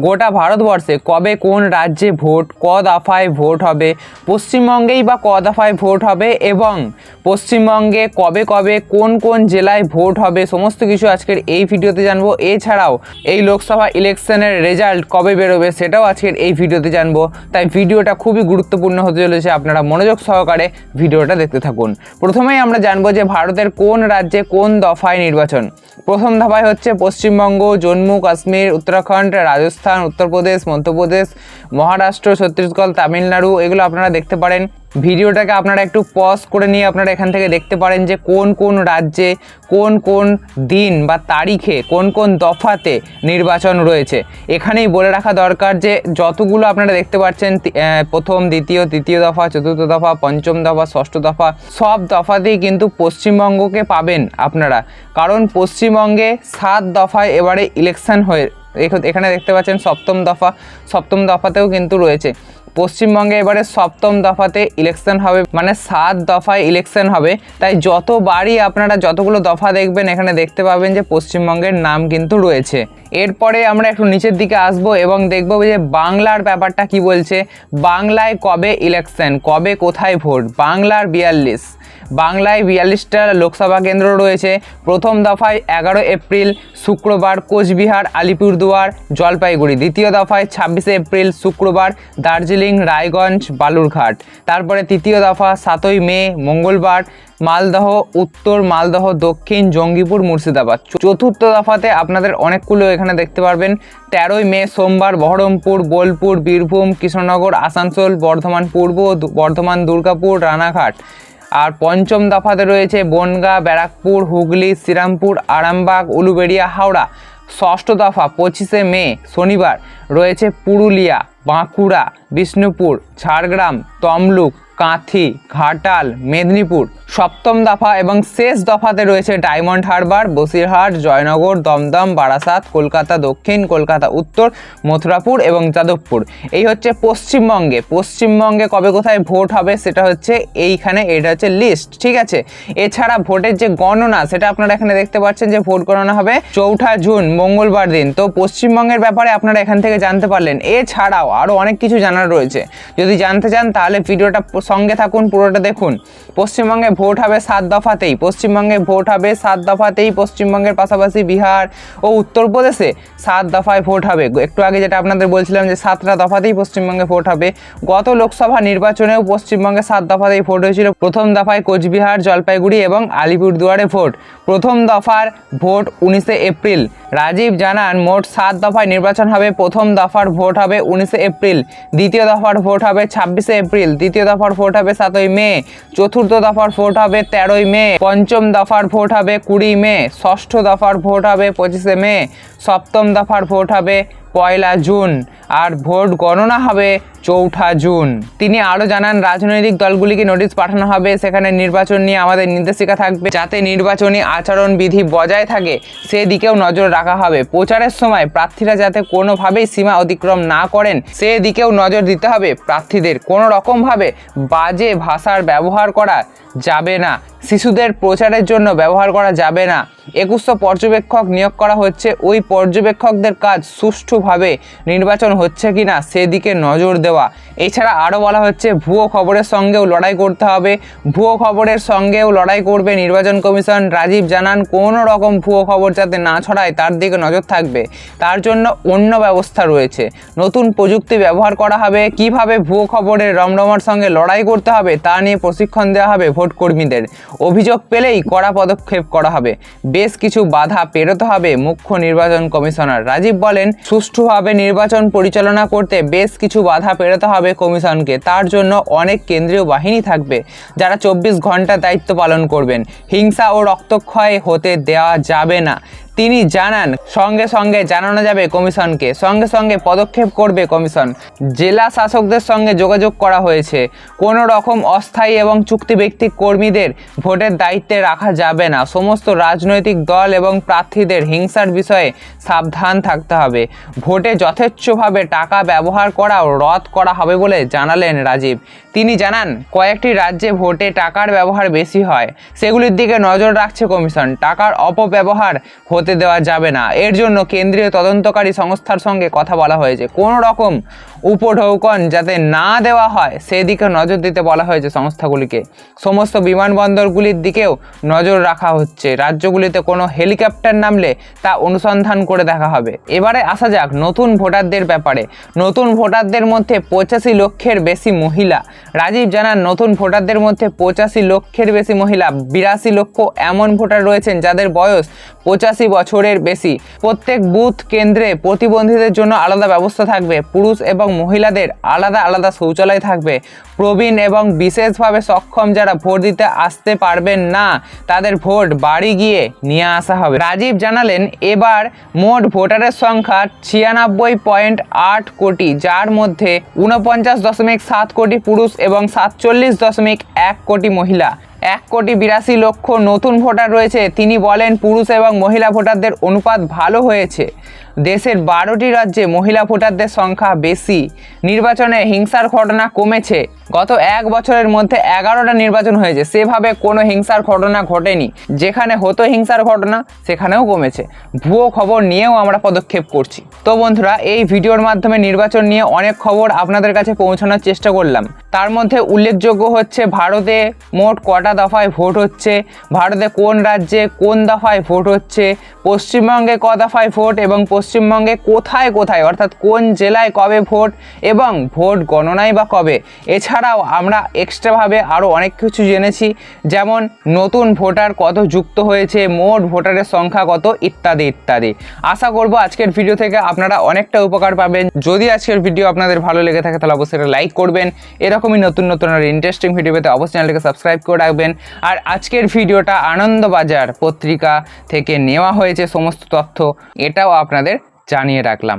গোটা ভারতবর্ষে কবে কোন রাজ্যে ভোট, ক দফায় ভোট হবে, পশ্চিমবঙ্গেই বা ক দফায় ভোট হবে এবং পশ্চিমবঙ্গে কবে কবে কোন কোন জেলায় ভোট হবে, সমস্ত কিছু আজকের এই ভিডিওতে জানবো। এছাড়াও এই লোকসভা ইলেকশনের রেজাল্ট কবে বেরোবে সেটাও আজকের এই ভিডিওতে জানবো। তাই ভিডিওটা খুবই গুরুত্বপূর্ণ হতে চলেছে, আপনারা মনোযোগ সহকারে ভিডিওটা দেখতে থাকুন। প্রথমেই আমরা জানবো যে ভারতের কোন রাজ্যে কোন দফায় নির্বাচন। প্রথম দফায় হচ্ছে পশ্চিমবঙ্গ, জম্মু কাশ্মীর, উত্তরাখণ্ড, রাজস্থান, উত্তরপ্রদেশ, মধ্যপ্রদেশ, মহারাষ্ট্র, ছত্তিশগড়, তামিলনাড়ু। এগুলো আপনারা দেখতে পারেন। ভিডিওটাকে আপনারা একটু পজ করে নিয়ে আপনারা এখান থেকে দেখতে পারেন যে কোন কোন রাজ্যে কোন কোন দিন বা তারিখে কোন কোন দফাতে নির্বাচন রয়েছে। এখানেই বলে রাখা দরকার যে যতগুলো আপনারা দেখতে পাচ্ছেন, প্রথম, দ্বিতীয়, তৃতীয় দফা, চতুর্থ দফা, পঞ্চম দফা, ষষ্ঠ দফা, সব দফাতেই কিন্তু পশ্চিমবঙ্গকে পাবেন আপনারা। কারণ পশ্চিমবঙ্গে 7 দফায় এবারে ইলেকশন হয়ে, এখানে দেখতে পাচ্ছেন সপ্তম দফাতেও কিন্তু রয়েছে। পশ্চিমবঙ্গে এবারে সপ্তম দফাতে ইলেকশন হবে, মানে 7 দফায় ইলেকশন হবে। তাই যতবারই আপনারা যতগুলো দফা দেখবেন এখানে দেখতে পাবেন যে পশ্চিমবঙ্গের নাম কিন্তু রয়েছে। এরপরে আমরা একটু নিচের দিকে আসব এবং দেখব যে বাংলার ব্যাপারটা কি বলছে। বাংলায় কবে ইলেকশন, কবে কোথায় ভোট। বাংলায় 42টা লোকসভা কেন্দ্র রয়েছে। প্রথম দফায় 11 এপ্রিল শুক্রবার কোচবিহার, আলিপুরদুয়ার, জলপাইগুড়ি। দ্বিতীয় দফায় 26 এপ্রিল শুক্রবার দার্জিলিং, রায়গঞ্জ, বালুরঘাট। তারপরে তৃতীয় দফা 7ই মে মঙ্গলবার মালদহ উত্তর, মালদহ দক্ষিণ, জঙ্গিপুর, মুর্শিদাবাদ। চতুর্থ দফাতে আপনাদের অনেকগুলো এখানে দেখতে পারবেন। 13ই মে সোমবার বহরমপুর, বোলপুর, বীরভূম, কৃষ্ণনগর, আসানসোল, বর্ধমান পূর্ব, বর্ধমান, দুর্গাপুর, রানাঘাট। আর পঞ্চম দফাতে রয়েছে বনগাঁ, ব্যারাকপুর, হুগলি, শ্রীরামপুর, আরামবাগ, উলুবেড়িয়া, হাওড়া। ষষ্ঠ দফা 25শে মে শনিবার রয়েছে পুরুলিয়া, বাঁকুড়া, বিষ্ণুপুর, ঝাড়গ্রাম, তমলুক, কাঁথি, ঘাটাল, মেদিনীপুর। সপ্তম দফা এবং শেষ দফাতে রয়েছে ডায়মন্ড হারবার, বসিরহাট, জয়নগর, দমদম, বারাসাত, কলকাতা দক্ষিণ, কলকাতা উত্তর, মথুরাপুর এবং যাদবপুর। এই হচ্ছে পশ্চিমবঙ্গে কবে কোথায় ভোট হবে সেটা হচ্ছে এইখানে, এটা হচ্ছে লিস্ট, ঠিক আছে। এছাড়া ভোটের যে গণনা সেটা আপনারা এখানে দেখতে পাচ্ছেন যে ভোট গণনা হবে 4 জুন মঙ্গলবার দিন। তো পশ্চিমবঙ্গের ব্যাপারে আপনারা এখান থেকে জানতে পারলেন। এছাড়াও আরও অনেক কিছু জানার রয়েছে, যদি জানতে চান তাহলে ভিডিওটা সঙ্গে থাকুন, পুরোটা দেখুন। পশ্চিমবঙ্গে ভোট হবে 7 দফাতেই, পশ্চিমবঙ্গের পাশাপাশি বিহার ও উত্তরপ্রদেশে 7 দফায় ভোট হবে। একটু আগে যেটা আপনাদের বলছিলাম যে 7টা দফাতেই পশ্চিমবঙ্গে ভোট হবে। গত লোকসভা নির্বাচনেও পশ্চিমবঙ্গে 7 দফাতেই ভোট হয়েছিল। প্রথম দফায় কোচবিহার, জলপাইগুড়ি এবং আলিপুরদুয়ারে ভোট। প্রথম দফার ভোট 19শে এপ্রিল। রাজীব জানান মোট 7 দফায় নির্বাচন হবে। প্রথম দফার ভোট হবে 19শে এপ্রিল, দ্বিতীয় দফার ভোট হবে 26শে এপ্রিল, তৃতীয় দফার ভোট হবে 7ই মে, চতুর্থ দফার ভোট হবে 13ই মে, পঞ্চম দফার ভোট হবে 20 মে, ষষ্ঠ দফার ভোট হবে 25শে মে, সপ্তম দফার ভোট হবে 1 জুন আর ভোট গণনা হবে 4 জুন। তিনি আরও জানান রাজনৈতিক দলগুলিকে নোটিশ পাঠানো হবে, সেখানে নির্বাচন নিয়ে আমাদের নির্দেশিকা থাকবে, যাতে নির্বাচনী আচরণবিধি বজায় থাকে সেদিকেও নজর রাখা হবে। প্রচারের সময় প্রার্থীরা যাতে কোনোভাবেই সীমা অতিক্রম না করেন সেদিকেও নজর দিতে হবে। প্রার্থীদের কোনো রকমভাবে বাজে ভাষার ব্যবহার করা যাবে না, শিশুদের প্রচারের জন্য ব্যবহার করা যাবে না। 2100 পর্যবেক্ষক নিয়োগ করা হচ্ছে, ওই পর্যবেক্ষকদের কাজ সুষ্ঠুভাবে নির্বাচন হচ্ছে কিনা সেদিকে নজর দেওয়া। এছাড়া আরও বলা হচ্ছে ভুয়ো খবরের সঙ্গেও লড়াই করতে হবে, ভুয়ো খবরের সঙ্গেও লড়াই করবে নির্বাচন কমিশন। রাজীব জানান কোনো রকম ভুয়ো খবর যাতে না ছড়ায় তার দিকে নজর থাকবে, তার জন্য অন্য ব্যবস্থা রয়েছে। নতুন প্রযুক্তি ব্যবহার করা হবে, কিভাবে ভুয়ো খবরের রমরমার সঙ্গে লড়াই করতে হবে তা নিয়ে প্রশিক্ষণ দেওয়া হবে ভোট কর্মীদের। অভিযোগ পেলেই কড়া পদক্ষেপ করা হবে। বেশ কিছু বাধা পেরোতে হবে মুখ্য নির্বাচন কমিশনার। রাজীব বলেন সুষ্ঠুভাবে নির্বাচন পরিচালনা করতে বেশ কিছু বাধা পেরোতে হবে কমিশনকে। তার জন্য অনেক কেন্দ্রীয় বাহিনী থাকবে যারা 24 ঘন্টা দায়িত্ব পালন করবেন। হিংসা ও রক্তক্ষয় হতে দেওয়া যাবে না। তিনি জানান সঙ্গে সঙ্গে জানানো যাবে কমিশনকে, সঙ্গে পদক্ষেপ করবে কমিশন। জেলা শাসকদের সঙ্গে যোগাযোগ করা হয়েছে। কোনো রকম অস্থায়ী এবং চুক্তিভিত্তিক কর্মীদের ভোটের দায়িত্বে রাখা যাবে না। সমস্ত রাজনৈতিক দল এবং প্রার্থীদের হিংসার বিষয়ে সাবধান থাকতে হবে। ভোটে যথেচ্ছভাবে টাকা ব্যবহার করাও রদ করা হবে বলে জানালেন রাজীব। তিনি জানান কয়েকটি রাজ্যে ভোটে টাকার ব্যবহার বেশি হয়, সেগুলির দিকে নজর রাখছে কমিশন। টাকার অপব্যবহার হতে হতে দেওয়া যাবে না। এর জন্য কেন্দ্রীয় তদন্তকারী সংস্থার সঙ্গে কথা বলা হয়েছে। কোনো রকম উপঢৌকন যাতে না দেওয়া হয় সেদিকে নজর দিতে বলা হয়েছে সংস্থাগুলিকে। সমস্ত বিমানবন্দরগুলির দিকেও নজর রাখা হচ্ছে। রাজ্যগুলিতে কোনো হেলিকপ্টার নামলে তা অনুসন্ধান করে দেখা হবে। এবারে আসা যাক নতুন ভোটারদের ব্যাপারে। নতুন ভোটারদের মধ্যে 85 লক্ষের বেশি মহিলা। রাজীব জানান, নতুন ভোটারদের মধ্যে 85 লক্ষের বেশি মহিলা। 82 লক্ষ এমন ভোটার রয়েছেন যাদের বয়স 85 বছরের বেশি। প্রত্যেক বুথ কেন্দ্রে প্রতিবন্ধীদের জন্য আলাদা ব্যবস্থা থাকবে। পুরুষ এবং মহিলাদের আলাদা আলাদা শৌচালয় থাকবে। প্রবীণ এবং বিশেষভাবে সক্ষম যারা ভোট দিতে আসতে পারবেন না তাদের ভোট বাড়ি গিয়ে নিয়ে আসা হবে। রাজীব জানালেন, এবার মোট ভোটারের সংখ্যা 96.8 কোটি, যার মধ্যে 49.7 কোটি পুরুষ এবং 47.1 কোটি মহিলা। 1,82,00,000 নতুন ভোটার রয়েছে। তিনি বলেন, পুরুষ এবং মহিলা ভোটারদের অনুপাত ভালো হয়েছে। দেশের 12টি রাজ্যে মহিলা ভোটারদের সংখ্যা বেশি। নির্বাচনে হিংসার ঘটনা কমেছে। গত 1 বছরের মধ্যে 11টা নির্বাচন হয়েছে, সেভাবে কোনো হিংসার ঘটনা ঘটেনি। যেখানে হতো হিংসার ঘটনা সেখানেও কমেছে। ভুয়ো খবর নিয়েও আমরা পদক্ষেপ করছি। তো বন্ধুরা, এই ভিডিওর মাধ্যমে নির্বাচন নিয়ে অনেক খবর আপনাদের কাছে পৌঁছানোর চেষ্টা করলাম। তার মধ্যে উল্লেখযোগ্য হচ্ছে ভারতে মোট কটা দফায় ভোট হচ্ছে, ভারতে কোন রাজ্যে কোন দফায় ভোট হচ্ছে, পশ্চিমবঙ্গে ক দফায় ভোট এবং পশ্চিমবঙ্গে কোথায় কোথায় অর্থাৎ কোন জেলায় কবে ভোট এবং ভোট গণনাই বা কবে। এছাড়াও আমরা এক্সট্রাভাবে আরও অনেক কিছু জেনেছি, যেমন নতুন ভোটার কত যুক্ত হয়েছে, মোট ভোটারের সংখ্যা কত, ইত্যাদি ইত্যাদি। আশা করব আজকের ভিডিও থেকে আপনারা অনেকটা উপকার পাবেন। যদি আজকের ভিডিও আপনাদের ভালো লেগে থাকে তাহলে অবশ্যই এটা লাইক করবেন। এরকমই নতুন নতুন আর ইন্টারেস্টিং ভিডিও পেতে অবশ্যই চ্যানেলটিকে সাবস্ক্রাইব করে রাখবেন। আর আজকের ভিডিওটা আনন্দবাজার পত্রিকা থেকে নেওয়া হয়েছে সমস্ত তথ্য, এটাও আপনাদের জানিয়ে রাখলাম।